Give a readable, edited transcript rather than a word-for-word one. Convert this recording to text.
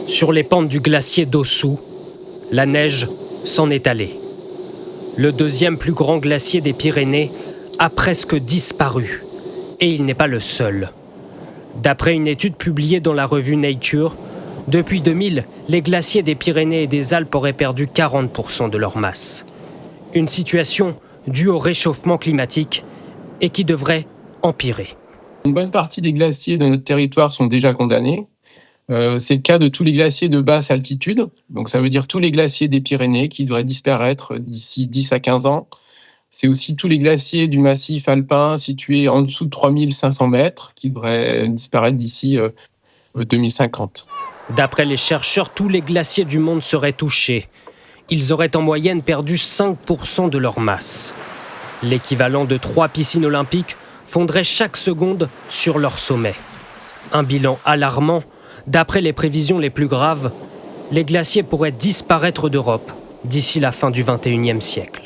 Sur les pentes du glacier d'Ossou, la neige s'en est allée. Le deuxième plus grand glacier des Pyrénées a presque disparu. Et il n'est pas le seul. D'après une étude publiée dans la revue Nature, depuis 2000, les glaciers des Pyrénées et des Alpes auraient perdu 40% de leur masse. Une situation due au réchauffement climatique et qui devrait empirer. Une bonne partie des glaciers de notre territoire sont déjà condamnés. C'est le cas de tous les glaciers de basse altitude. Donc ça veut dire tous les glaciers des Pyrénées qui devraient disparaître d'ici 10 à 15 ans. C'est aussi tous les glaciers du massif alpin situés en dessous de 3500 mètres qui devraient disparaître d'ici 2050. D'après les chercheurs, tous les glaciers du monde seraient touchés. Ils auraient en moyenne perdu 5% de leur masse. L'équivalent de 3 piscines olympiques fondrait chaque seconde sur leur sommet. Un bilan alarmant. D'après les prévisions les plus graves, les glaciers pourraient disparaître d'Europe d'ici la fin du XXIe siècle.